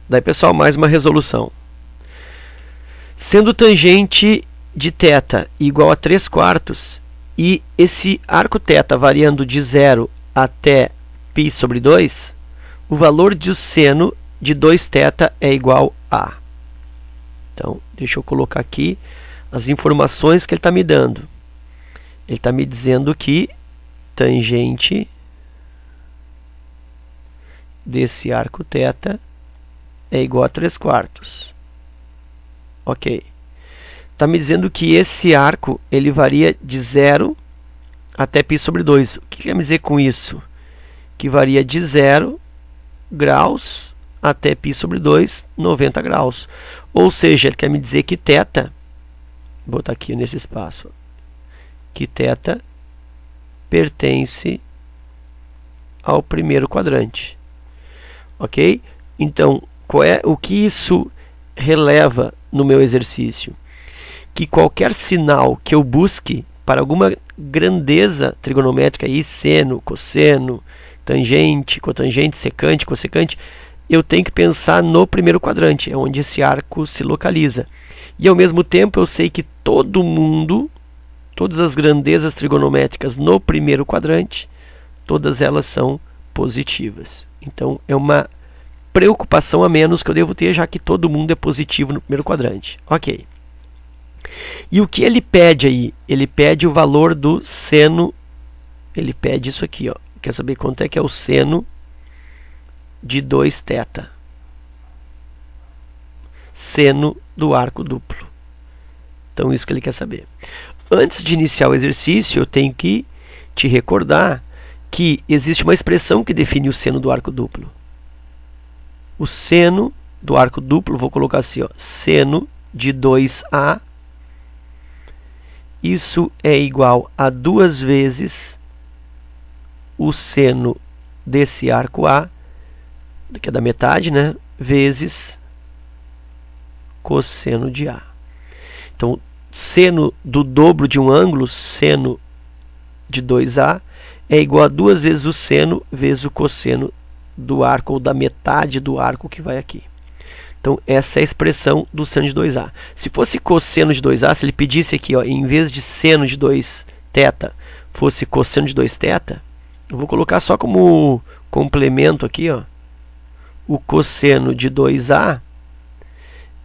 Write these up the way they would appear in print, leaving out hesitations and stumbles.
Daí, pessoal, mais uma resolução. Sendo tangente de θ igual a 3/4 e esse arco θ variando de 0 até π sobre 2, o valor de seno de 2θ é igual a... Então, deixa eu colocar aqui as informações que ele está me dando. Ele está me dizendo que tangente desse arco θ é igual a 3/4. Ok. Está me dizendo que esse arco ele varia de 0 até π sobre 2. O que quer me dizer com isso? Que varia de 0 graus até π sobre 2, 90 graus. Ou seja, ele quer me dizer que θ, vou botar aqui nesse espaço, que θ pertence ao primeiro quadrante. Ok? Então, o que isso releva no meu exercício? Que qualquer sinal que eu busque para alguma grandeza trigonométrica, aí, seno, cosseno, tangente, cotangente, secante, cossecante, eu tenho que pensar no primeiro quadrante, é onde esse arco se localiza. E ao mesmo tempo eu sei que todas as grandezas trigonométricas no primeiro quadrante, todas elas são positivas. Então é uma preocupação a menos que eu devo ter, já que todo mundo é positivo no primeiro quadrante. Ok. E o que ele pede aí? Ele pede o valor do seno, ele pede isso aqui, ó. Quer saber quanto é que é o seno de 2θ? Seno do arco duplo. Então isso que ele quer saber. Antes de iniciar o exercício, eu tenho que te recordar que existe uma expressão que define o seno do arco duplo. O seno do arco duplo, vou colocar assim, ó, seno de 2A, isso é igual a 2 vezes o seno desse arco A, que é da metade, né, vezes cosseno de A. Então, seno do dobro de um ângulo, seno de 2A, é igual a 2 vezes o seno vezes o cosseno do arco, ou da metade do arco que vai aqui. Então, essa é a expressão do seno de 2A. Se fosse cosseno de 2A, se ele pedisse aqui, ó, em vez de seno de 2θ, fosse cosseno de 2θ, eu vou colocar só como complemento aqui, ó, o cosseno de 2A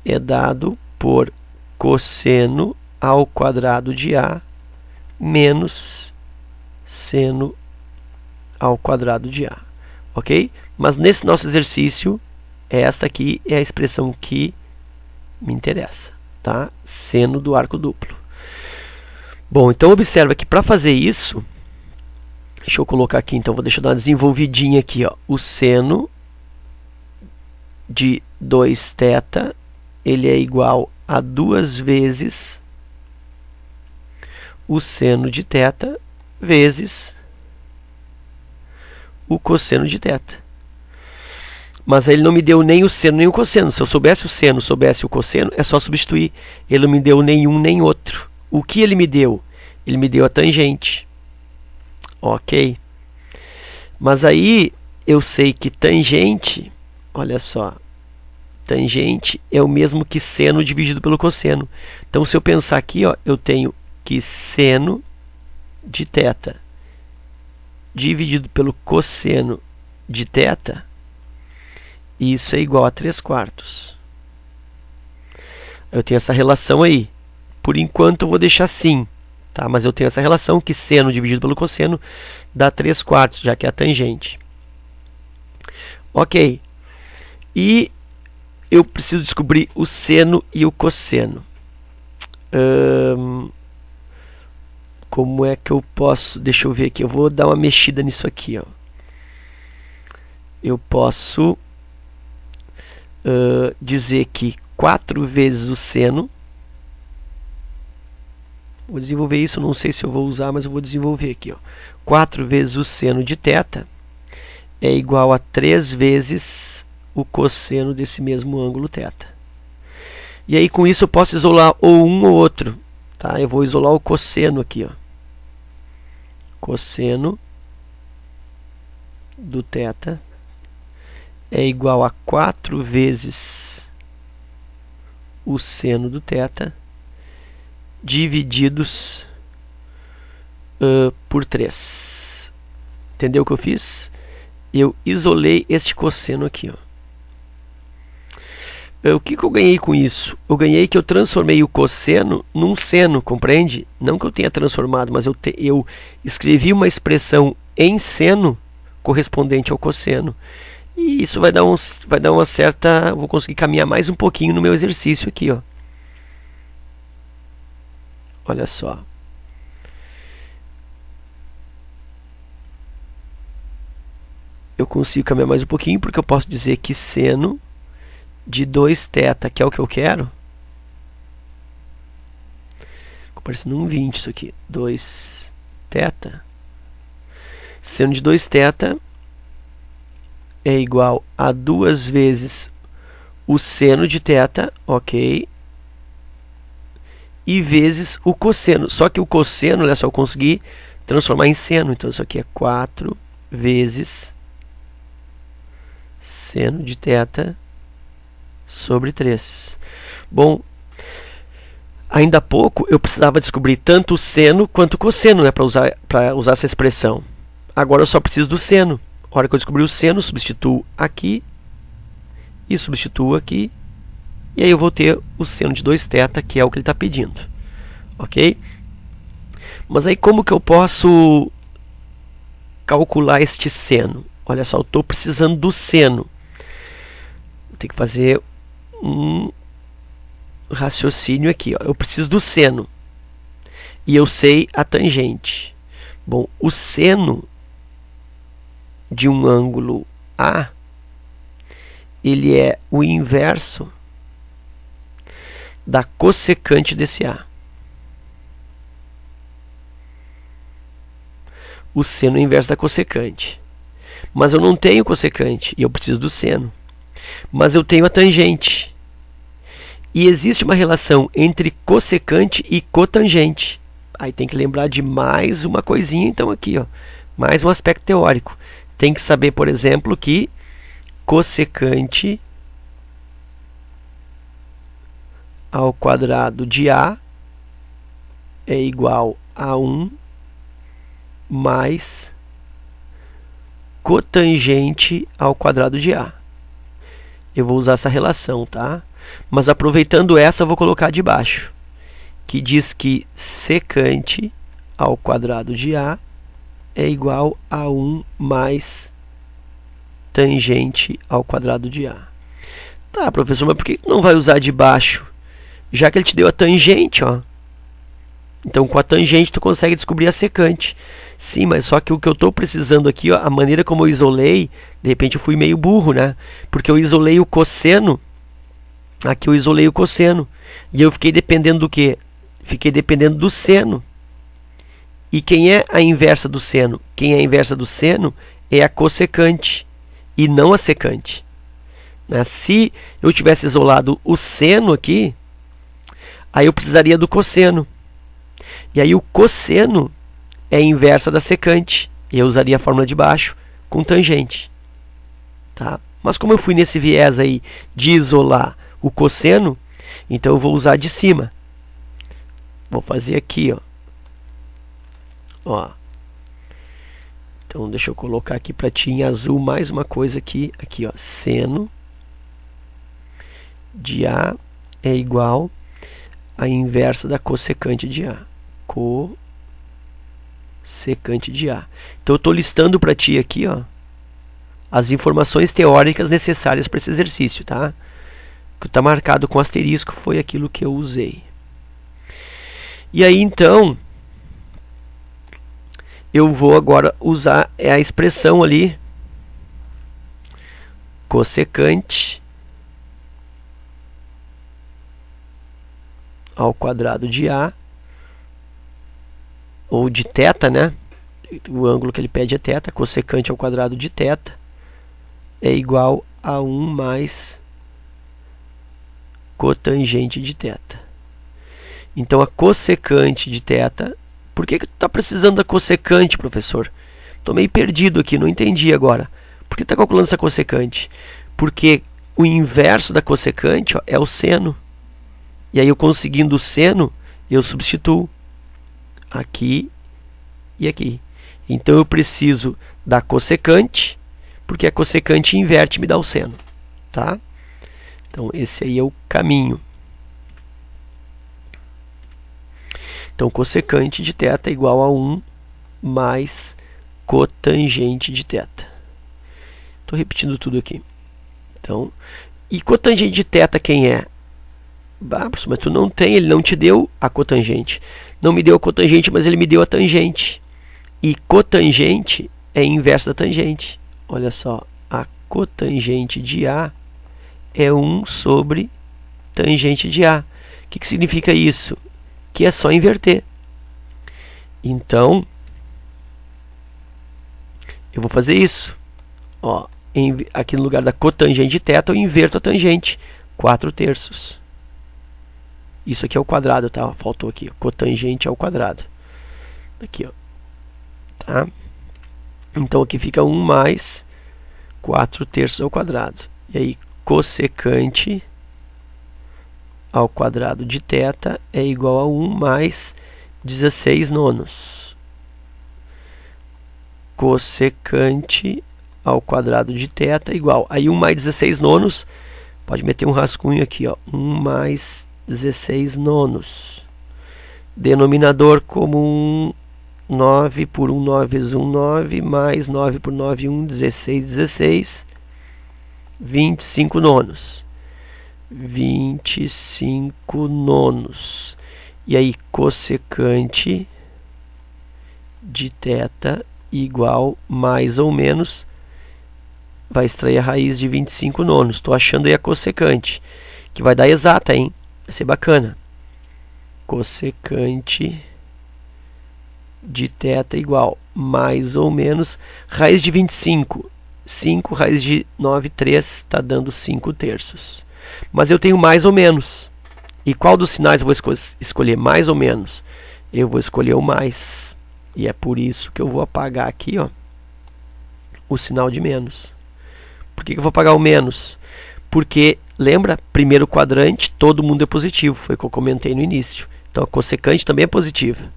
é dado por cosseno ao quadrado de A menos seno ao quadrado de A. Ok? Mas nesse nosso exercício, esta aqui é a expressão que me interessa, tá? Seno do arco duplo. Bom, então observa que para fazer isso, deixa eu colocar aqui, então vou deixar dar uma desenvolvidinha aqui, ó. O seno de 2θ, ele é igual a 2 vezes o seno de θ vezes o cosseno de θ. Mas ele não me deu nem o seno nem o cosseno. Se eu soubesse o seno, soubesse o cosseno, é só substituir. Ele não me deu nenhum nem outro. O que ele me deu? Ele me deu a tangente. Ok. Mas aí eu sei que tangente, olha só, tangente é o mesmo que seno dividido pelo cosseno. Então, se eu pensar aqui, ó, eu tenho que seno de θ dividido pelo cosseno de θ, isso é igual a 3/4. Eu tenho essa relação aí. Por enquanto eu vou deixar assim, tá? Mas eu tenho essa relação que seno dividido pelo cosseno dá 3/4, já que é a tangente. Ok. E eu preciso descobrir o seno e o cosseno. Como é que eu posso... Deixa eu ver aqui. Eu vou dar uma mexida nisso aqui, ó. Eu posso dizer que 4 vezes o seno... Vou desenvolver isso, não sei se eu vou usar, mas eu vou desenvolver aqui, ó. 4 vezes o seno de θ é igual a 3 vezes o cosseno desse mesmo ângulo θ. E aí com isso eu posso isolar ou um ou outro, tá? Eu vou isolar o cosseno aqui, ó. Cosseno do θ é igual a 4 vezes o seno do θ divididos por 3. Entendeu o que eu fiz? Eu isolei este cosseno aqui, ó. O que eu ganhei com isso? Eu ganhei que eu transformei o cosseno num seno, compreende? Não que eu tenha transformado, mas eu escrevi uma expressão em seno correspondente ao cosseno. E isso vai dar uma certa... Vou conseguir caminhar mais um pouquinho no meu exercício aqui, ó. Olha só. Eu consigo caminhar mais um pouquinho porque eu posso dizer que seno de 2θ, que é o que eu quero. Ficou parecendo um 20 isso aqui. 2θ. Seno de 2θ é igual a 2 vezes o seno de θ, ok? E vezes o cosseno. Só que o cosseno, olha só, eu consegui transformar em seno. Então isso aqui é 4 vezes seno de θ sobre 3. Bom, ainda há pouco eu precisava descobrir tanto o seno quanto o cosseno, né, para usar essa expressão. Agora eu só preciso do seno. A hora que eu descobrir o seno, substituo aqui e substituo aqui. E aí eu vou ter o seno de 2θ, que é o que ele está pedindo. Ok? Mas aí como que eu posso calcular este seno? Olha só, eu estou precisando do seno. Vou ter que fazer um raciocínio aqui, ó. Eu preciso do seno e eu sei a tangente. Bom, o seno de um ângulo A, ele é o inverso da cossecante desse A. O seno é o inverso da cossecante. Mas eu não tenho cossecante e eu preciso do seno. Mas eu tenho a tangente. E existe uma relação entre cossecante e cotangente. Aí tem que lembrar de mais uma coisinha, então aqui, ó, mais um aspecto teórico. Tem que saber, por exemplo, que cossecante ao quadrado de A é igual a 1 mais cotangente ao quadrado de A. Eu vou usar essa relação, tá? Mas aproveitando essa, eu vou colocar de baixo, que diz que secante ao quadrado de A é igual a 1 mais tangente ao quadrado de A. Tá, professor, mas por que não vai usar de baixo? Já que ele te deu a tangente, ó. Então, com a tangente, tu consegue descobrir a secante. Sim, mas só que o que eu estou precisando aqui, ó, a maneira como eu isolei, de repente eu fui meio burro, né? Porque eu isolei o cosseno. Aqui eu isolei o cosseno. E eu fiquei dependendo do quê? Fiquei dependendo do seno. E quem é a inversa do seno? Quem é a inversa do seno é a cossecante e não a secante. Né? Se eu tivesse isolado o seno aqui, aí eu precisaria do cosseno. E aí o cosseno é a inversa da secante. E eu usaria a fórmula de baixo com tangente. Tá? Mas como eu fui nesse viés aí de isolar o cosseno, então eu vou usar de cima. Vou fazer aqui, ó. Ó. Então deixa eu colocar aqui para ti em azul mais uma coisa aqui, ó, seno de A é igual a inversa da cossecante de A. Cossecante de A. Então eu estou listando para ti aqui, ó, as informações teóricas necessárias para esse exercício, tá? O que está marcado com asterisco foi aquilo que eu usei. E aí então eu vou agora usar a expressão ali cossecante ao quadrado de A, ou de θ, né? O ângulo que ele pede é θ, cossecante ao quadrado de θ é igual a 1 mais cotangente de θ. Então a cossecante de θ... Por que tu está precisando da cossecante, professor? Estou meio perdido aqui, não entendi agora. Por Por que está calculando essa cossecante? Porque o inverso da cossecante, ó, é o seno. E aí eu conseguindo o seno, eu substituo aqui e aqui. Então eu preciso da cossecante, porque a cossecante inverte e me dá o seno. Tá? Então esse aí é o caminho. Então cossecante de θ é igual a 1 mais cotangente de θ. Estou repetindo tudo aqui. Então, e cotangente de θ quem é? Bah, mas tu não tem, ele não te deu a cotangente. Não me deu a cotangente, mas ele me deu a tangente. E cotangente é inverso da tangente. Olha só, a cotangente de A é 1 sobre tangente de A. O que significa isso? Que é só inverter. Então, eu vou fazer isso. Ó, aqui no lugar da cotangente de θ, eu inverto a tangente. 4/3. Isso aqui é o quadrado, tá? Faltou aqui. Cotangente ao quadrado. Aqui, ó. Tá? Então aqui fica 1 mais 4/3 ao quadrado. E aí, cossecante ao quadrado de θ é igual a 1 mais 16 nonos. Cossecante ao quadrado de θ é igual. Aí 1 mais 16 nonos, pode meter um rascunho aqui, ó. 1 mais 16 nonos. Denominador como 9 por 1, 9 vezes 1, 9, mais 9 por 9, 1, 16, 16, 25 nonos. 25 nonos. E aí, cossecante de θ igual mais ou menos, vai extrair a raiz de 25 nonos. Estou achando aí a cossecante, que vai dar exata, hein? Vai ser bacana. Cossecante de θ igual mais ou menos raiz de 25. 5 raiz de 9, 3 está dando 5/3. Mas eu tenho mais ou menos. E qual dos sinais eu vou escolher? Mais ou menos? Eu vou escolher o mais. E é por isso que eu vou apagar aqui, ó, o sinal de menos. Por que eu vou apagar o menos? Porque, lembra, primeiro quadrante, todo mundo é positivo. Foi o que eu comentei no início. Então a cossecante também é positiva.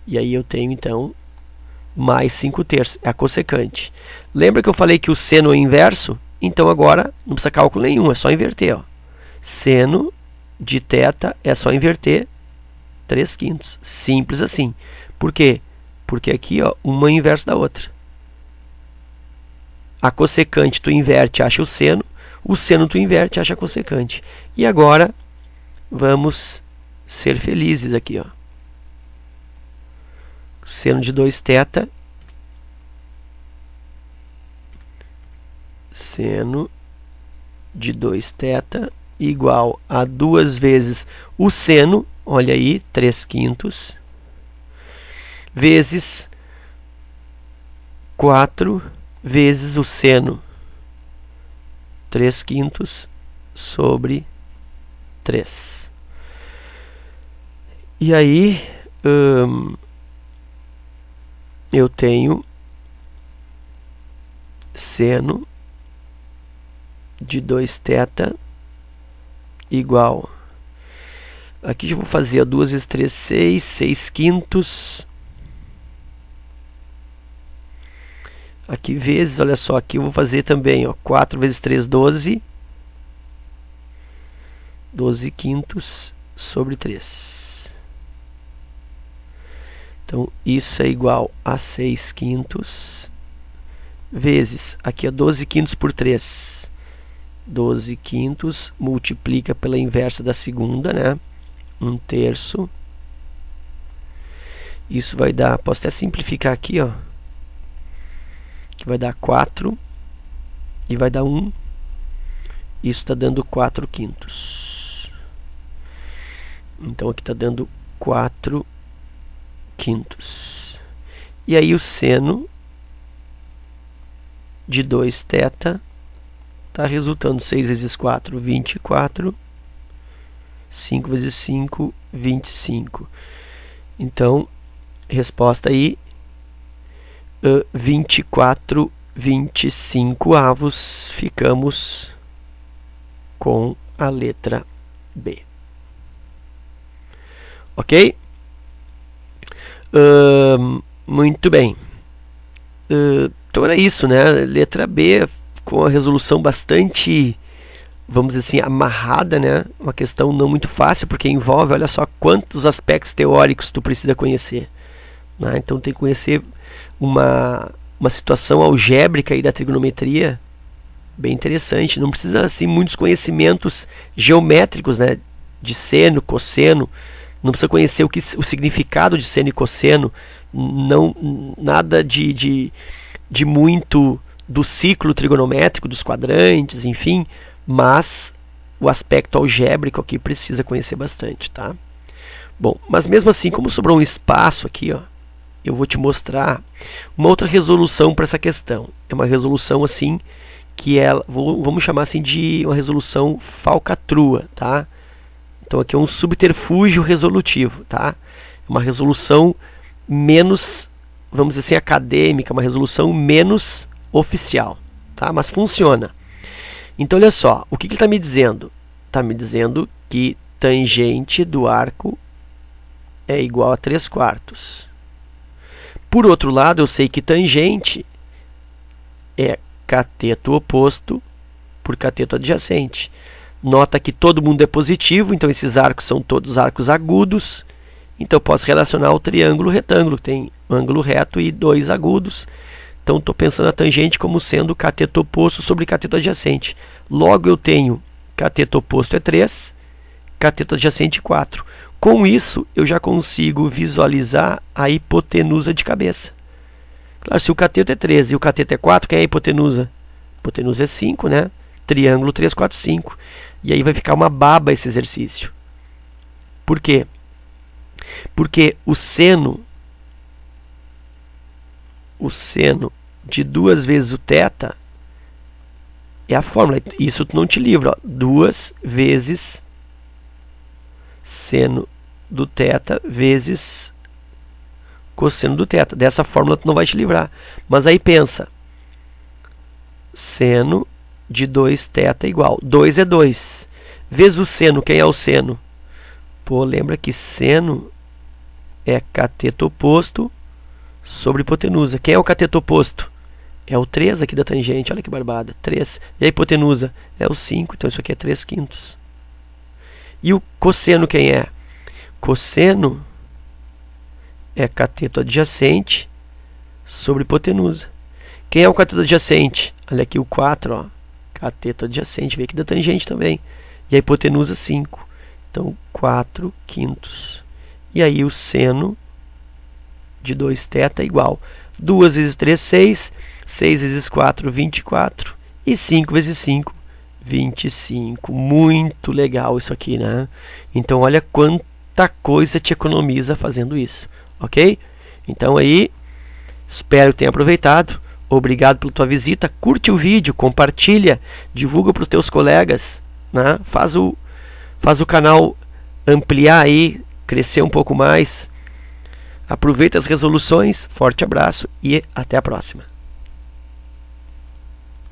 E aí eu tenho, então, mais 5/3. É a cossecante. Lembra que eu falei que o seno é o inverso? Então agora não precisa cálculo nenhum, é só inverter. Ó. Seno de θ é só inverter 3/5. Simples assim. Por quê? Porque aqui, ó, uma é inverso da outra. A cossecante tu inverte, acha o seno tu inverte, acha a cossecante. E agora vamos ser felizes aqui, ó. Seno de 2θ, seno de 2θ igual a 2 vezes o seno, olha aí, 3/5, vezes 4 vezes o seno, 3/5 sobre 3. E aí, eu tenho seno de 2θ igual, aqui eu vou fazer 2 vezes 3, 6, 6/5, aqui vezes, olha só, aqui eu vou fazer também, ó, 4 vezes 3, 12, 12/5 sobre 3. Então, isso é igual a 6/5 vezes, aqui é 12/5 por 3. 12/5 multiplica pela inversa da segunda, né? 1/3. Isso vai dar, posso até simplificar aqui, ó. Que vai dar 4 e vai dar 1. Isso está dando 4/5. Então aqui está dando 4/5. E aí o seno de 2θ está resultando 6 vezes 4, 24. 5 vezes 5, 25. Então, resposta aí, 24 25avos, ficamos com a letra B. Ok? Muito bem. Então era isso, né? Letra B com a resolução bastante, vamos dizer assim, amarrada, né? Uma questão não muito fácil, porque envolve, olha só, quantos aspectos teóricos tu precisa conhecer, né? Então tem que conhecer uma situação algébrica aí da trigonometria bem interessante. Não precisa assim muitos conhecimentos geométricos, né? De seno, cosseno. Não precisa conhecer o significado de seno e cosseno. Não, nada de muito do ciclo trigonométrico, dos quadrantes, enfim. Mas o aspecto algébrico aqui precisa conhecer bastante, tá? Bom, mas mesmo assim, como sobrou um espaço aqui, ó, eu vou te mostrar uma outra resolução para essa questão. É uma resolução assim que é, vamos chamar assim de uma resolução falcatrua, tá? Então aqui é um subterfúgio resolutivo, tá? Uma resolução menos, vamos dizer assim, acadêmica, uma resolução menos oficial, tá? Mas funciona. Então olha só, o que ele está me dizendo? Está me dizendo que tangente do arco é igual a 3/4. Por outro lado, eu sei que tangente é cateto oposto por cateto adjacente. Nota que todo mundo é positivo, então esses arcos são todos arcos agudos. Então eu posso relacionar o triângulo retângulo, que tem um ângulo reto e dois agudos. Então estou pensando a tangente como sendo cateto oposto sobre cateto adjacente. Logo eu tenho cateto oposto é 3, cateto adjacente 4. Com isso, eu já consigo visualizar a hipotenusa de cabeça. Claro, se o cateto é 13 e o cateto é 4, quem é a hipotenusa? A hipotenusa é 5, né? Triângulo 3, 4, 5. E aí vai ficar uma baba esse exercício. Por quê? Porque o seno de 2 vezes o θ é a fórmula. Isso tu não te livra. Ó. 2 vezes seno do θ vezes cosseno do θ. Dessa fórmula tu não vai te livrar. Mas aí pensa. Seno de 2θ igual. 2 é 2. Vezes o seno. Quem é o seno? Pô, lembra que seno é cateto oposto sobre hipotenusa. Quem é o cateto oposto? É o 3 aqui da tangente. Olha que barbada. 3. E a hipotenusa? É o 5. Então isso aqui é 3/5. E o cosseno quem é? Cosseno é cateto adjacente sobre hipotenusa. Quem é o cateto adjacente? Olha aqui o 4, ó. Cateto adjacente, vem aqui da tangente também. E a hipotenusa 5. Então 4/5. E aí o seno de 2θ é igual. 2 vezes 3, 6. 6 vezes 4, 24. E 5 vezes 5, 25. Muito legal isso aqui, né? Então olha quanta coisa te economiza fazendo isso, ok? Então aí, espero que tenha aproveitado. Obrigado pela tua visita. Curte o vídeo, compartilha, divulga para os teus colegas, né? Faz o canal ampliar aí, crescer um pouco mais. Aproveita as resoluções. Forte abraço e até a próxima.